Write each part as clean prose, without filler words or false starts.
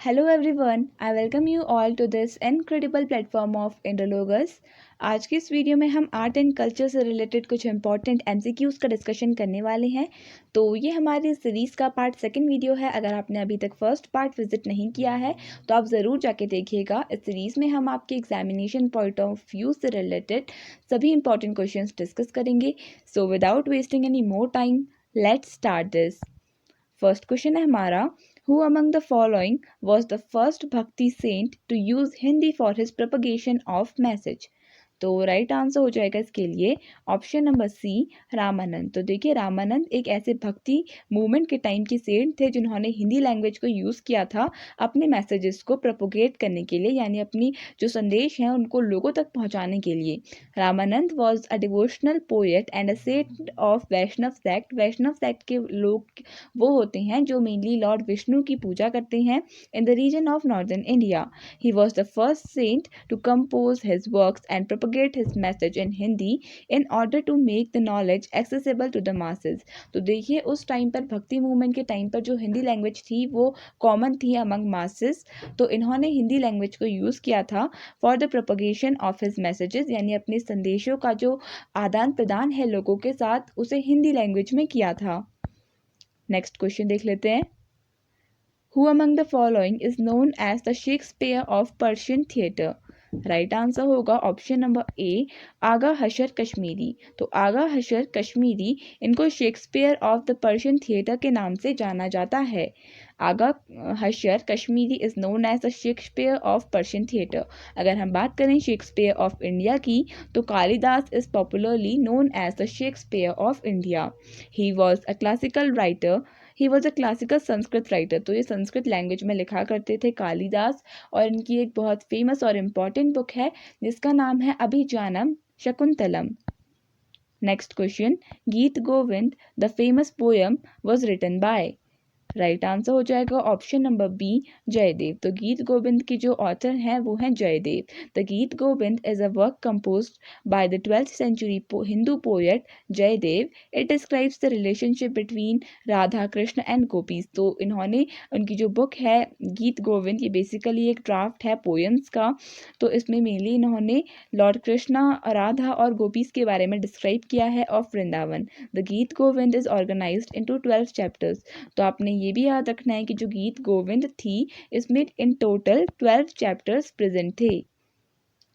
Hello everyone, I welcome you all to this incredible platform of Indologus। आज की इस video में हम आर्ट एंड कल्चर से रिलेटेड कुछ इंपॉर्टेंट एमसीक्यूज़ का डिस्कशन करने वाले हैं। तो ये हमारी सीरीज़ का पार्ट सेकंड वीडियो है। अगर आपने अभी तक फर्स्ट पार्ट विजिट नहीं किया है तो आप ज़रूर जाके देखिएगा। इस सीरीज़ में हम आपके एग्जामिनेशन पॉइंट ऑफ व्यू से रिलेटेड सभी इंपॉर्टेंट क्वेश्चंस डिस्कस करेंगे। So without wasting any more time, let's start this. First question है हमारा, who among the following was the first Bhakti saint to use Hindi for his propagation of message? तो right answer हो जाएगा इसके लिए option number सी, रामानंद। तो देखिए रामानंद एक ऐसे भक्ति मूवमेंट के टाइम के सेंट थे जिन्होंने हिंदी लैंग्वेज को यूज़ किया था अपने मैसेजेस को प्रोपोगेट करने के लिए, यानी अपनी जो संदेश हैं उनको लोगों तक पहुंचाने के लिए। Ramanand was a devotional poet and a saint of Vaishnav sect. Vaishnav sect के लोग वो होते हैं जो मेनली लॉर्ड विष्णु की पूजा करते हैं in the region of northern India. He was the first saint to compose his works and propagate his message in Hindi in order to make the knowledge accessible to the masses। तो देखिए उस time पर भक्ति movement के time पर जो Hindi language थी वो कॉमन थी अमंग मासेस, तो इन्होंने हिंदी लैंग्वेज को यूज़ किया था for the propagation of his messages, यानी अपने संदेशों का जो आदान प्रदान है लोगों के साथ उसे हिंदी लैंग्वेज में किया था। नेक्स्ट क्वेश्चन देख लेते हैं। Who among the following is known as the Shakespeare of Persian theatre? Right answer होगा option number A, Agha Hashr Kashmiri. तो आगा हशर कश्मीरी इनको Shakespeare of the Persian theatre के नाम से जाना जाता है। Agha Hashr Kashmiri is known as the Shakespeare of Persian theatre. अगर हम बात करें शेक्सपियर ऑफ इंडिया की तो Kalidas is popularly known as the Shakespeare of India. He was a classical writer. He was a classical Sanskrit writer. तो ये संस्कृत लैंग्वेज में लिखा करते थे कालिदास, और इनकी एक बहुत फेमस और इम्पॉर्टेंट बुक है जिसका नाम है अभिजानम Shakuntalam. Next question, Gita Govinda the famous poem was written by. Right answer हो जाएगा ऑप्शन नंबर बी, जयदेव। तो गीत गोविंद की जो ऑथर हैं वो हैं Jayadev. The Gita Govinda is a work composed by the 12th century Hindu poet Jayadev. It describes the relationship between Radha Krishna and gopis. तो इन्होंने उनकी जो बुक है गीत गोविंद, ये बेसिकली एक ड्राफ्ट है पोएम्स का। तो इसमें मेनली इन्होंने लॉर्ड कृष्णा, राधा और गोपीज के बारे में डिस्क्राइब किया है of Vrindavan. The Gita Govinda is organised into 12 chapters. तो आपने ये भी याद रखना है कि जो गीत गोविंद थी इसमें इन टोटल 12 चैप्टर्स प्रेजेंट थे।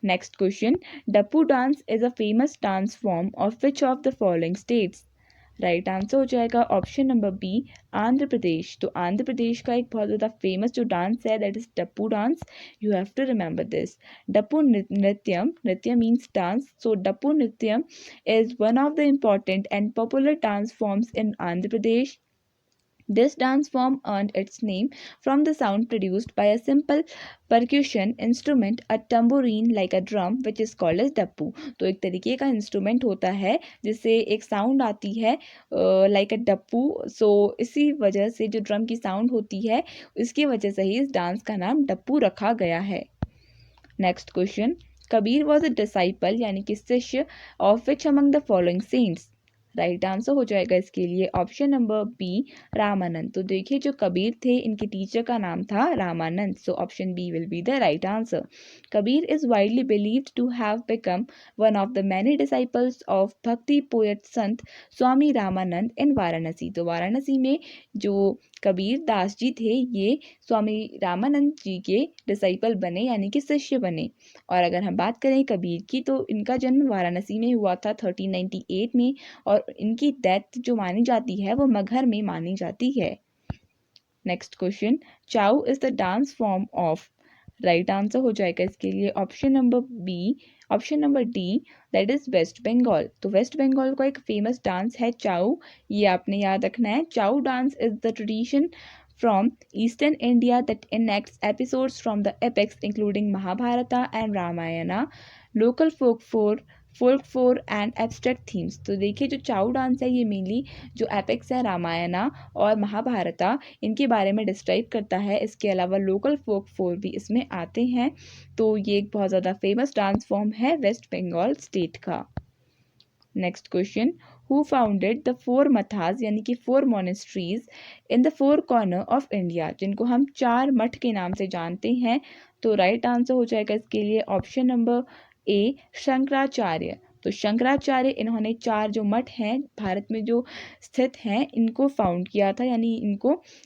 Next question, Dappu dance is a famous dance form of which of the following states? Right answer हो जाएगा option number B, Andhra Pradesh. तो आंध्र प्रदेश का एक बहुत ज़्यादा फेमस जो डांस है that is Dappu dance. You have to remember this. Dappu Nrityam, nritya means dance, so Dappu Nrityam is one of the important and popular dance forms in Andhra Pradesh. This dance form earned its name from the sound produced by a simple percussion instrument, a tambourine like a drum, which is called as Dappu. तो एक तरीके का instrument होता है जिससे एक sound आती है लाइक अ डप्पू। सो इसी वजह से जो ड्रम की साउंड होती है इसकी वजह से ही इस डांस का नाम डप्पू रखा गया है। Next question, Kabir was a disciple यानी कि शिष्य of which among the following saints? Right answer हो जाएगा इसके लिए ऑप्शन नंबर बी, रामानंद। तो देखिए जो कबीर थे इनके टीचर का नाम था Ramanand. So option B will be the right answer. Kabir is widely believed to have become one of the many disciples of Bhakti poet Sant Swami Ramanand इन वाराणसी। तो वाराणसी में जो कबीर दास जी थे ये स्वामी रामानंद जी के डिसाइपल बने यानी कि शिष्य बने। और अगर हम बात करें कबीर की तो इनका जन्म वाराणसी में हुआ था 1398 में, और इनकी डेथ जो मानी जाती है वो मगहर में मानी जाती है। Next question, Chhau is the dance form of. Right answer हो जाएगा इसके लिए option number B, option number D, that is West Bengal. तो वेस्ट बंगाल का एक फेमस डांस है चाउ, ये आपने याद रखना है। Chhau dance is the tradition from Eastern India that enacts episodes from the epics including Mahabharata and Ramayana, local folk and abstract themes. तो देखिए जो चाउ डांस है ये मेनली जो एपिक्स है रामायणा और महाभारता इनके बारे में डिस्क्राइब करता है। इसके अलावा लोकल फोर भी इसमें आते हैं। तो ये एक बहुत ज़्यादा फेमस डांस फॉर्म है वेस्ट बंगाल स्टेट का। Next question, who founded the 4 मथास यानी कि 4 monasteries in the 4 corner of India, जिनको हम 4 मठ के नाम से जानते हैं। तो राइट आंसर हो जाएगा इसके लिए ऑप्शन नंबर ए, शंकराचार्य। तो शंकराचार्य इन्होंने 4 जो मठ हैं भारत में जो स्थित हैं इनको फाउंड किया था, यानी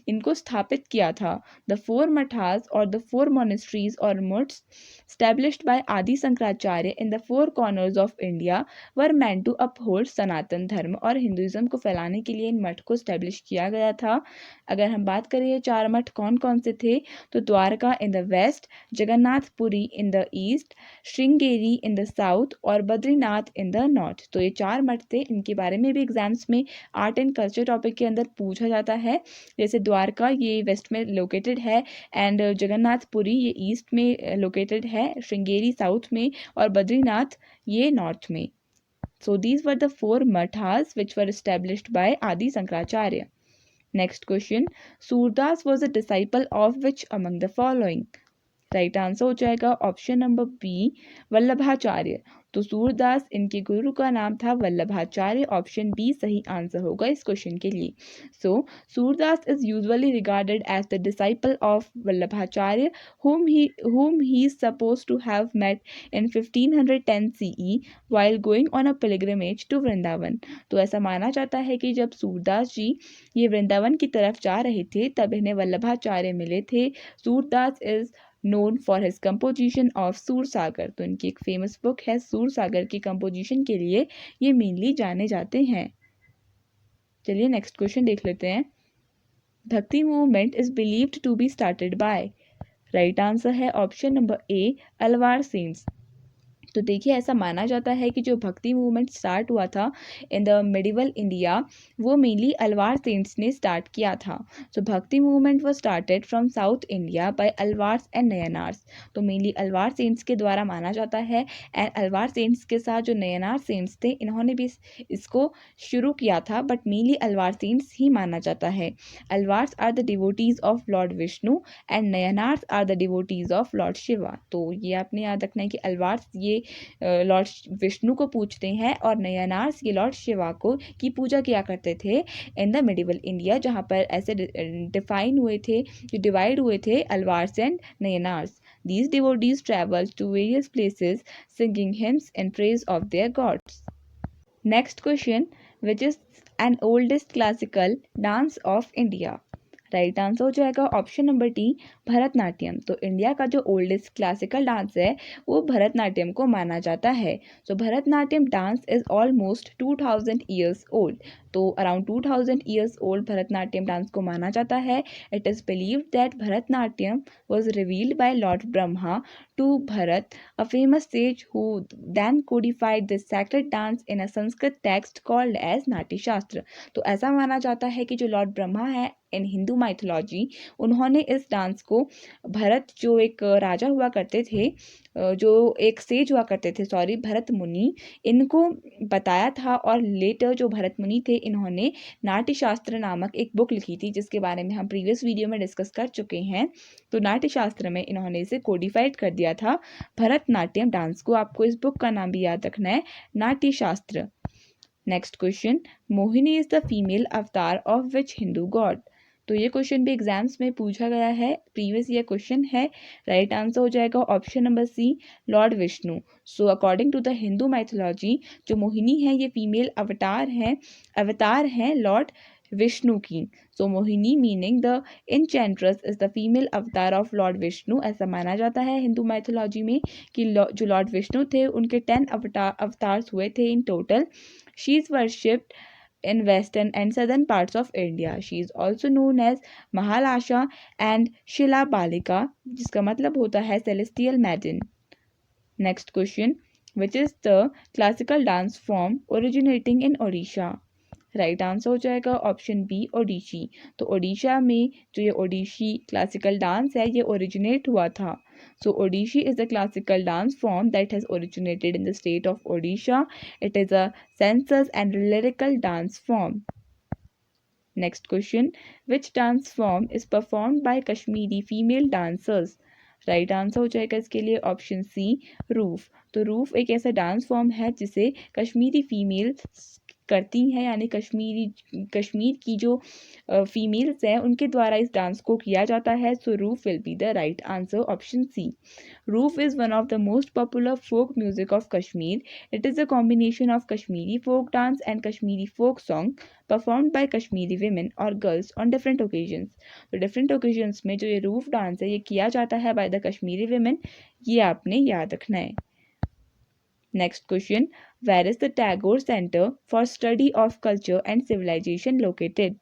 इनको स्थापित किया था। द 4 मठास और द 4 मोनेस्ट्रीज और मठ्स established by Adi Shankaracharya in the 4 corners of India were meant to uphold Sanatana Dharma, और हिंदुइज्म को फैलाने के लिए इन मठ को स्टैब्लिश किया गया था। अगर हम बात करें ये 4 मठ कौन कौन से थे, तो Dwarka in the west, Jagannathpuri in the east, Sringeri in the south और बद्रीनाथ इन द नॉर्थ। तो ये 4 मठ थे, इनके बारे में भी एग्जाम्स में आर्ट एंड कल्चर टॉपिक के अंदर पूछा जाता है। जैसे द्वारका ये वेस्ट में लोकेटेड है, एंड जगन्नाथपुरी ये ईस्ट में लोकेटेड है, श्रृंगेरी साउथ में और बद्रीनाथ ये नॉर्थ में। So these were the 4 mathas which were established by Adi Shankaracharya. Next question, Surdas was a disciple of which among the following? Right answer हो जाएगा ऑप्शन नंबर बी, वल्लभाचार्य। तो सूरदास इनके गुरु का नाम था वल्लभाचार्य। ऑप्शन बी सही आंसर होगा इस क्वेश्चन के लिए। So Surdas is usually regarded as the disciple of Vallabhacharya whom he is supposed to have met in 1510 CE while going on a pilgrimage to Vrindavan. तो ऐसा माना जाता है कि जब सूरदास जी ये वृंदावन की तरफ जा रहे थे तब इन्हें वल्लभाचार्य मिले थे। Surdas is known for his composition of Sursagar. तो इनकी एक फेमस बुक है सूरसागर की कंपोजिशन के लिए ये मेनली जाने जाते हैं। चलिए नेक्स्ट क्वेश्चन देख लेते हैं। Bhakti movement is believed to be started by. Right answer है option number A, Alvar saints. तो देखिए ऐसा माना जाता है कि जो भक्ति मूवमेंट स्टार्ट हुआ था इन द मिडिवल इंडिया वो मेनली अलवार सेंट्स ने स्टार्ट किया था। So Bhakti movement was started from south India by Alvars and Nayanars. तो मेनली अलवार सेंट्स के द्वारा माना जाता है, एंड अलवार सेंट्स के साथ जो नयनार सेंट्स थे इन्होंने भी इसको शुरू किया था, बट मेनली अलवार सेंट्स ही माना जाता है। Alvars are the devotees of lord Vishnu and Nayanars are the devotees of lord Shiva. तो ये आपने याद रखना है कि अलवार्स ये लॉर्ड विष्णु को पूजते हैं और नयनार्स ये लॉर्ड शिवा को की पूजा किया करते थे इन द मिडिवल इंडिया, जहाँ पर ऐसे डिफाइन हुए थे, जो डिवाइड हुए थे Alvars and Nayanars. These devotees traveled to various places singing hymns in praise of their gods. Next question, which is an oldest classical dance of India? Right answer हो जाएगा ऑप्शन नंबर डी, भरतनाट्यम। तो India का जो oldest classical dance है वो भरतनाट्यम को माना जाता है। So Bharatanatyam dance is almost 2000 years old. तो around 2000 years old Bharatanatyam dance को माना जाता है। It is believed that Bharatanatyam was revealed by lord Brahma to Bharata, a famous sage who then codified this sacred dance in a Sanskrit text called as Natya Shastra. तो ऐसा माना जाता है कि जो लॉर्ड ब्रह्मा है इन हिंदू माइथोलॉजी उन्होंने इस डांस को भरत जो एक राजा हुआ करते थे, जो एक सेज हुआ करते थे, सॉरी भरत मुनि, इनको बताया था, और लेटर जो भरत मुनि थे इन्होंने नाट्य शास्त्र नामक एक बुक लिखी थी जिसके बारे में हम प्रीवियस वीडियो में डिस्कस कर चुके हैं। तो नाट्य शास्त्र में इन्होंने इसे कोडिफाइड कर दिया था भरतनाट्यम डांस को। आपको इस बुक का नाम भी याद रखना है, Natya Shastra. Next question, Mohini is the female अवतार ऑफ विच हिंदू गॉड? तो ये क्वेश्चन भी एग्जाम्स में पूछा गया है, प्रीवियस ईयर क्वेश्चन है। राइट आंसर हो जाएगा option number C, lord Vishnu. So according to the Hindu mythology जो मोहिनी है ये फीमेल अवतार है लॉर्ड विष्णु की। So Mohini meaning the enchantress is the female अवतार ऑफ लॉर्ड विष्णु। ऐसा माना जाता है हिंदू माइथोलॉजी में कि जो लॉर्ड विष्णु थे उनके 10 अवतार्स हुए थे in total. She is worshipped in western and southern parts of India. She is also known as Mahalasha and Shila Balika, जिसका मतलब होता है celestial maiden. Next question, which is the classical dance form originating in Odisha? Right answer हो जाएगा option B, Odissi. तो ओडिशा में जो ये ओडिशी क्लासिकल डांस है ये ओरिजिनेट हुआ था। So Odissi is the classical dance form that has originated in the state of Odisha. It is a sensuous and lyrical dance form. Next question, which dance form is performed by Kashmiri female dancers? Right answer हो जाएगा इसके लिए option C, Rouf. तो रूफ एक ऐसा dance form है जिसे Kashmiri female करती हैं, यानी कश्मीर की जो फीमेल्स हैं उनके द्वारा इस डांस को किया जाता है। So Rouf will be the right answer, option C. Roof is one of the most popular folk music of Kashmir. It is a combination of Kashmiri folk dance and Kashmiri folk song performed by Kashmiri women or girls on different occasions. तो different occasions में जो ये roof dance है ये किया जाता है by the Kashmiri women, ये आपने याद रखना है। Next question, where is the Tagore Center for Study of Culture and Civilization located?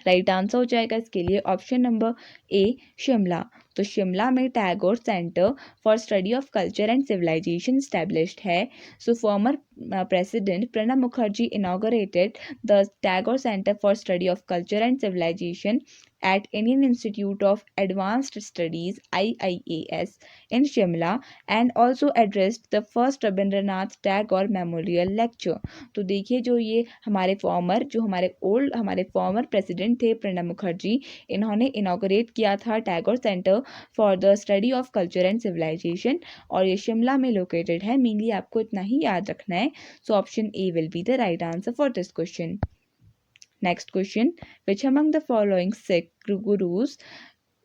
Right answer हो जाएगा इसके लिए ऑप्शन नंबर ए, शिमला। तो शिमला में Tagore centre for study of culture and civilisation established है। So former president Pranab Mukherjee inaugurated the Tagore centre for study of culture and civilisation at Indian Institute of Advanced Studies IIAS in Shimla and also addressed the first Rabindranath Tagore Memorial Lecture। तो देखिए जो ये हमारे former president थे प्रणब मुखर्जी, इन्होंने inaugurate किया था Tagore centre for the study of culture and civilisation और ये शिमला में लोकेटेड है। मेनली आपको इतना ही याद रखना है। सो option A will be the right answer for this question. Next question, which among the following Sikh gurus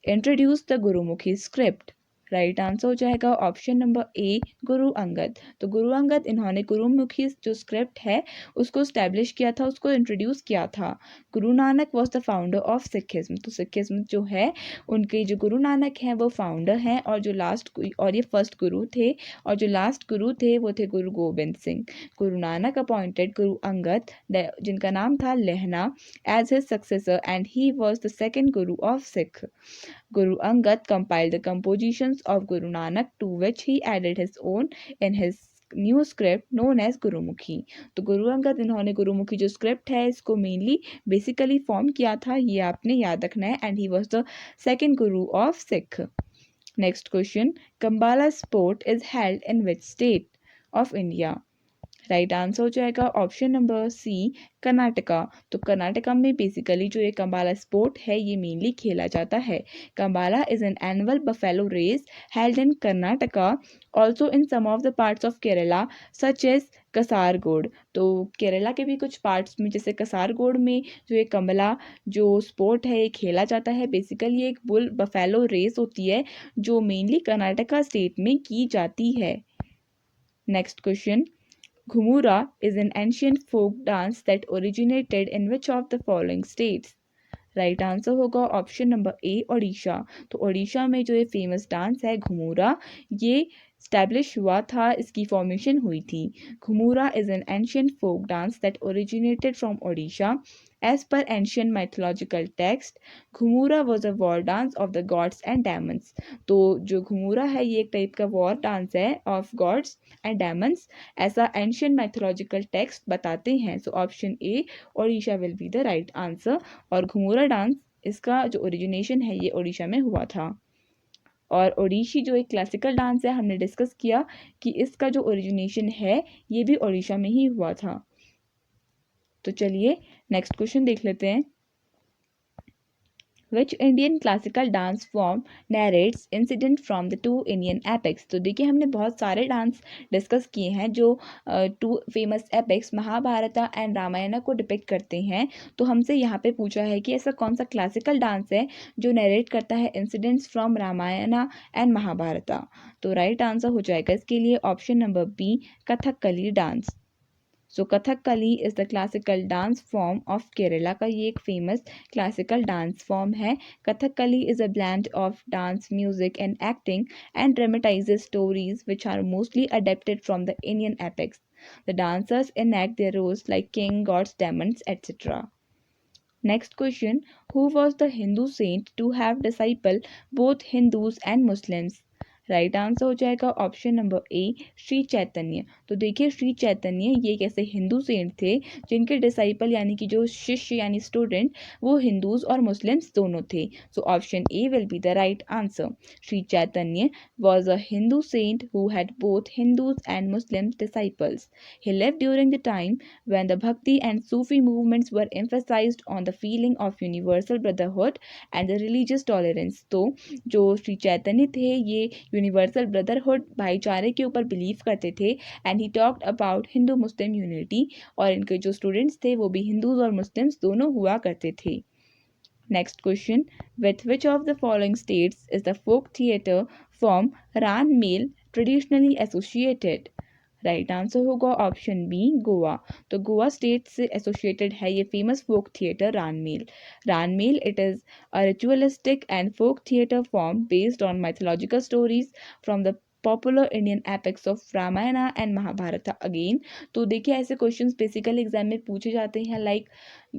introduced the Gurumukhi script? Right answer हो जाएगा ऑप्शन नंबर ए, गुरु अंगद। तो गुरु अंगद इन्होंने गुरुमुखी जो स्क्रिप्ट है उसको स्टैब्लिश किया था, उसको इंट्रोड्यूस किया था। Guru Nanak was the founder of Sikhism. तो सिखिज्म जो है उनके जो गुरु नानक हैं वो फाउंडर हैं और ये फर्स्ट गुरु थे और जो लास्ट गुरु थे वो थे गुरु गोबिंद सिंह। गुरु नानक अपॉइंटेड गुरु अंगद, जिनका नाम था Lehna, as his successor and he was the second guru of Sikh. Guru Angad compiled the compositions of Guru Nanak, to which he added his own in his new script known as Gurmukhi. तो गुरु अंगद इन्होंने गुरुमुखी जो script है इसको mainly basically form किया था, ये आपने याद रखना है। And he was the second guru of Sikh. Next question, Kambala sport is held in which state of India? Right answer हो जाएगा ऑप्शन नंबर सी, कर्नाटका। तो कर्नाटका में बेसिकली जो ये कंबाला स्पोर्ट है ये मेनली खेला जाता है। Kambala is an annual buffalo race held in Karnataka, also in some of the parts of Kerala such as Kasaragod. तो केरला के भी कुछ पार्ट्स में जैसे कसारगोड में जो ये कंबला जो स्पोर्ट है ये खेला जाता है। बेसिकली एक बुल बफेलो रेस होती है जो मेनली कर्नाटका स्टेट में की जाती है। Next question, Ghumura is an ancient folk dance that originated in which of the following states? Right answer होगा ऑप्शन नंबर ए, ओडिशा। तो ओडिशा में जो ये फेमस डांस है घुमूरा, ये स्टैब्लिश हुआ था, इसकी फॉर्मेशन हुई थी। Ghumura is an ancient folk dance that originated from Odisha. As per ancient mythological text, Ghumura was a war dance of the gods and demons. तो जो घुमूरा है ये एक टाइप का वॉर डांस है ऑफ गॉड्स एंड डेमन्स, ऐसा एंशियंट माइथोलॉजिकल टेक्स्ट बताते हैं। So option A, Odisha will be the right answer. और घुमूरा डांस इसका जो ओरिजिनेशन है ये ओडिशा में हुआ था। और ओडिशी जो एक क्लासिकल डांस है हमने डिस्कस किया कि इसका जो ओरिजिनेशन है ये भी ओडिशा में ही हुआ था। तो चलिए नेक्स्ट क्वेश्चन देख लेते हैं। Which Indian classical dance form narrates incident from the two Indian epics? तो देखिए हमने बहुत सारे डांस डिस्कस किए हैं जो two famous epics Mahabharata and Ramayana को डिपिक्ट करते हैं। तो हमसे यहाँ पे पूछा है कि ऐसा कौन सा क्लासिकल डांस है जो नरेट करता है incidents from Ramayana and Mahabharata. तो राइट आंसर हो जाएगा इसके लिए option number B, Kathakali dance. So Kathakali is the classical dance form of Kerala का ये एक फेमस क्लासिकल डांस फॉर्म है। Kathakali is a blend of dance music and acting and dramatises stories which are mostly adapted from the Indian epics. The dancers enact their roles like king, gods, demons, etc. Next question, who was the Hindu saint to have disciple both Hindus and Muslims? Right answer हो जाएगा option number ए, श्री चैतन्य। तो देखिए श्री चैतन्य ये एक ऐसे Hindu Saint थे जिनके disciple यानी कि जो शिष्य यानी स्टूडेंट वो हिंदूज और मुस्लिम्स दोनों थे। So option A will be the right answer. Shri Chaitanya was a Hindu saint who had both Hindus and Muslims disciples. He lived during the time when the Bhakti and Sufi movements were emphasized on the feeling of universal brotherhood and the religious tolerance। तो जो श्री चैतन्य थे ये universal brotherhood भाईचारे के ऊपर believe करते थे and he talked about Hindu Muslim unity, और इनके जो स्टूडेंट्स थे वो भी हिंदूज और मुस्लिम्स दोनों हुआ करते थे। Next question, with which of the following states is the folk theatre form ranmeil traditionally associated? Right answer होगा ऑप्शन बी गोवा। तो गोवा स्टेट से एसोसिएटेड है ये famous folk theatre Ranmale. Ranmale it is a ritualistic and folk theatre form based on mythological stories from the popular Indian epics of Ramayana and Mahabharata again. तो देखिए ऐसे questions basically exam में पूछे जाते हैं लाइक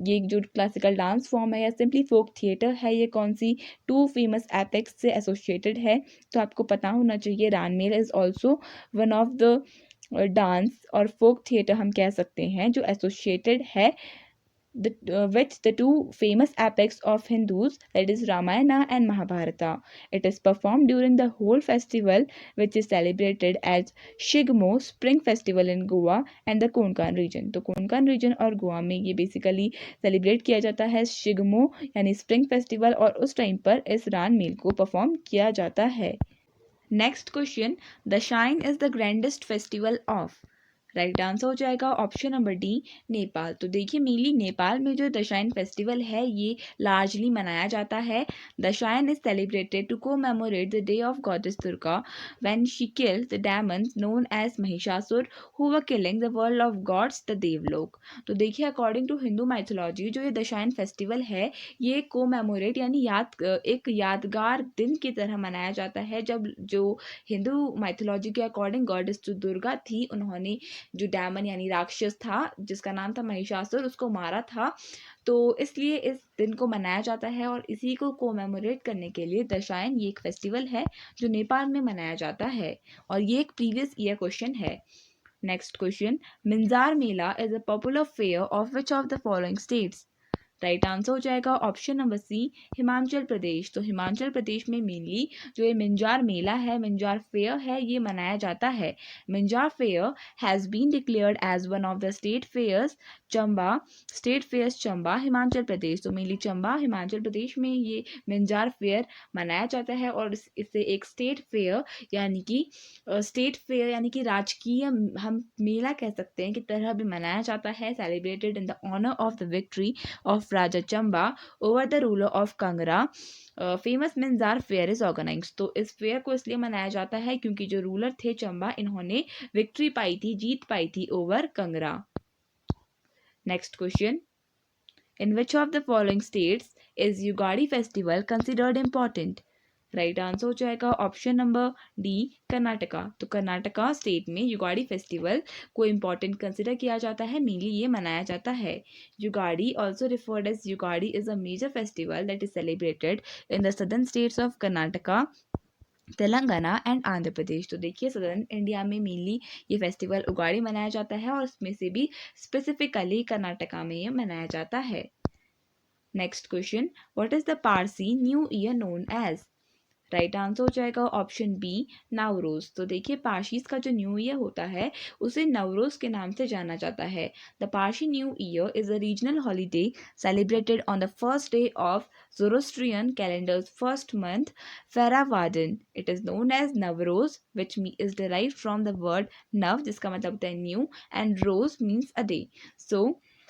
ये जो क्लासिकल डांस फॉर्म है या सिंपली फोक थिएटर है, ये कौन सी टू फेमस एपिक्स से एसोसिएटेड है। तो आपको पता होना चाहिए Ranmale is also one of the dance और फोक थिएटर हम कह सकते हैं जो एसोसिएटेड है with the two famous epics of Hindus, that is Ramayana and Mahabharata. It is performed during the whole festival, which is celebrated as Shigmo Spring Festival in Goa and the Konkan region. तो Konkan reason और गोवा में ये basically celebrate किया जाता है शिगमो यानी spring festival, और उस टाइम पर इस रान मेल को परफॉर्म किया जाता है। Next question, the shine is the grandest festival of. Right answer हो जाएगा ऑप्शन नंबर डी नेपाल। तो देखिए मेनली नेपाल में जो दशाइन फेस्टिवल है ये लार्जली मनाया जाता है। Dashain is celebrated to commemorate the day of goddess Durga when she killed the demons known as Mahishasura who were killing the world of gods the Devlok. तो देखिए अकॉर्डिंग टू हिंदू माइथोलॉजी जो ये दशाइन फेस्टिवल है ये कोमेमोरेट यानी एक यादगार दिन की तरह मनाया जाता है जब जो हिंदू माइथोलॉजी के अकॉर्डिंग गॉडेस जो दुर्गा थी उन्होंने जो डेमन यानी राक्षस था जिसका नाम था महिषासुर उसको मारा था। तो इसलिए इस दिन को मनाया जाता है और इसी को कोमेमोरेट करने के लिए दशाइन ये एक फेस्टिवल है जो नेपाल में मनाया जाता है, और ये एक प्रीवियस ईयर क्वेश्चन है। Next question, Minjar Mela is a popular fair of which of the following states. Right answer हो जाएगा option number C Himachal Pradesh. तो हिमाचल प्रदेश में मेनली जो ये मिंजार मेला है, मिंजार फेयर है, ये मनाया जाता है। Minjar fair has been declared as one of the state fairs Chamba Himachal Pradesh. तो मेनली चंबा हिमाचल प्रदेश में ये मिंजार फेयर मनाया जाता है और इसे एक स्टेट फेयर यानी कि राजकीय हम मेला कह सकते हैं कि तरह भी मनाया जाता है, celebrated in the honour of the victory of Raja Chamba over the ruler of Kangra. Famous Minjar fair is organise. तो इस फेयर को इसलिए मनाया जाता है क्योंकि जो रूलर थे चंबा इन्होंने विक्ट्री पाई थी, जीत पाई थी over Kangra. Next question, in which of the following states is Ugadi festival considered important. Right answer हो जाएगा ऑप्शन नंबर डी कर्नाटका। तो कर्नाटका स्टेट में युगाड़ी फेस्टिवल को इम्पॉर्टेंट कंसिडर किया जाता है, मेनली ये मनाया जाता है। Ugadi also referred as Ugadi is a major festival that is celebrated in the southern states of Karnataka, Telangana and Andhra Pradesh. तो देखिए सदर्न इंडिया में मेनली ये फेस्टिवल उगाड़ी मनाया जाता है और इसमें से भी स्पेसिफिकली कर्नाटका में ये मनाया जाता है। Next question, what is the Parsi new year known as. Right answer हो जाएगा ऑप्शन बी नवरोज। तो देखिए पारसीज का जो न्यू ईयर होता है उसे नवरोज के नाम से जाना जाता है। The Parsi new year is a regional holiday celebrated on the first day of Zoroastrian calendar's first month, Faravadan. It is known as Navroz, which is derived from the word Nav, जिसका मतलब होता है new, and Rose means a day. So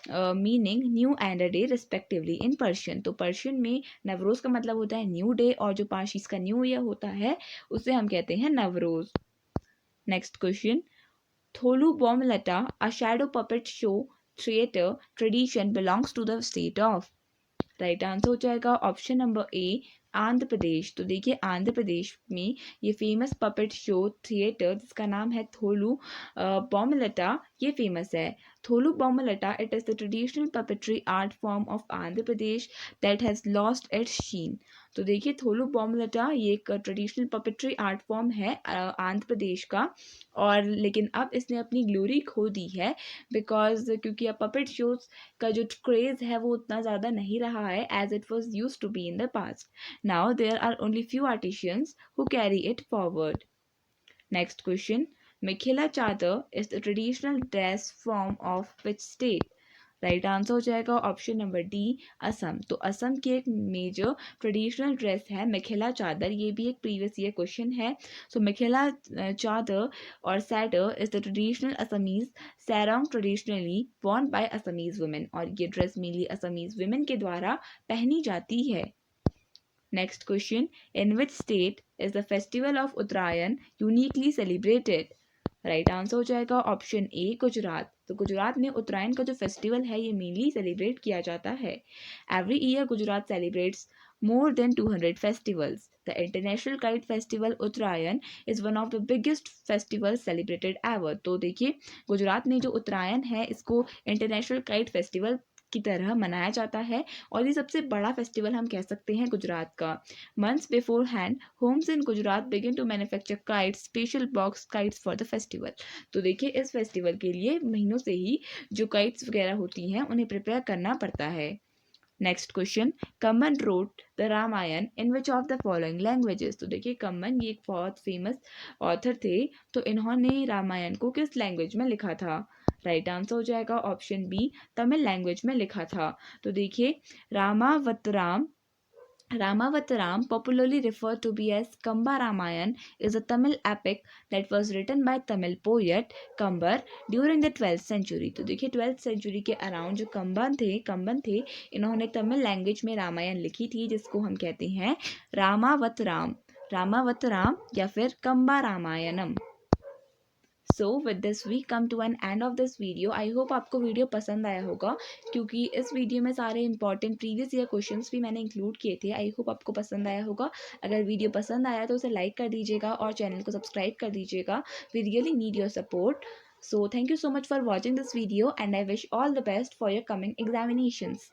meaning new and a day respectively in Persian. तो Persian में नवरोज का मतलब होता है न्यू डे और जो पारसीज का न्यू ईयर होता है उसे हम कहते हैं Navroz. Next question, Tholu Bommalata a shadow puppet show theatre tradition belongs to the state of. Right answer हो जाएगा option number A Andhra Pradesh. तो देखिए आंध्र प्रदेश में ये फेमस पपेट शो थिएटर जिसका नाम है थोलू बॉमलटा ये फेमस है। Tholu Bommalata it is the traditional puppetry art form of Andhra Pradesh that has lost its sheen. तो देखिए थोलू बॉमलटा ये एक ट्रेडिशनल पपेट्री आर्ट फॉर्म है आंध्र प्रदेश का, और लेकिन अब इसने अपनी ग्लोरी खो दी है बिकॉज क्योंकि अब पपेट शोज का जो क्रेज़ है वो उतना ज़्यादा नहीं रहा है as it was use to be in the past. Now there are only few artisans who carry it forward. Next question, Mekhela Chador is the traditional dress form of which state. Right answer हो जाएगा option number D, Assam. तो असम की एक major traditional dress है मिथिला चादर। ये भी एक प्रीवियस ईयर क्वेश्चन है। सो मिथिला चादर और Sador is the traditional Assamese sarong, traditionally worn by Assamese women. और ये ड्रेस मेनली असमीज वुमेन के द्वारा पहनी जाती है। Next question, in which state is the festival of Uttarayan uniquely celebrated? Right answer हो जाएगा ऑप्शन ए, गुजरात। तो गुजरात में उत्तरायण का जो फेस्टिवल है ये मेनली सेलिब्रेट किया जाता है। Every year Gujarat celebrates more than 200 festivals. The International Kite Festival Uttarayan is one of the biggest festivals celebrated ever. तो देखिए गुजरात में जो उत्तरायण है इसको इंटरनेशनल काइट फेस्टिवल की तरह मनाया जाता है और ये सबसे बड़ा फेस्टिवल हम कह सकते हैं गुजरात का। Months beforehand, homes in Gujarat begin to manufacture kites, special box kites for the festival. तो देखिए इस फेस्टिवल के लिए महीनों से ही जो काइट्स वगैरह होती हैं उन्हें प्रिपेयर करना पड़ता है। Next question, Kamban wrote the Ramayana in which of the following languages? तो देखिए कम्मन ये एक बहुत फेमस ऑथर थे, तो इन्होंने रामायण को किस लैंग्वेज में लिखा था? राइट आंसर हो जाएगा ऑप्शन बी, तमिल लैंग्वेज में लिखा था। तो देखिए रामावतराम Ramavataram, popularly referred to be as Kamba Ramayan, is a Tamil epic that was written by Tamil poet Kambar during the 12th century. तो देखिए 12th century के अराउंड जो कंबन थे इन्होंने तमिल लैंग्वेज में रामायण लिखी थी जिसको हम कहते हैं रामावतराम या फिर Kamba Ramayanam. So with this we come to an end of this video. I hope आपको वीडियो पसंद आया होगा क्योंकि इस वीडियो में सारे इंपॉर्टेंट प्रीवियस ईयर क्वेश्चंस भी मैंने इंक्लूड किए थे। आई होप आपको पसंद आया होगा। अगर वीडियो पसंद आया तो उसे लाइक कर दीजिएगा और चैनल को सब्सक्राइब कर दीजिएगा। We really need your support. So thank you so much for watching this video and I wish all the best for your coming examinations.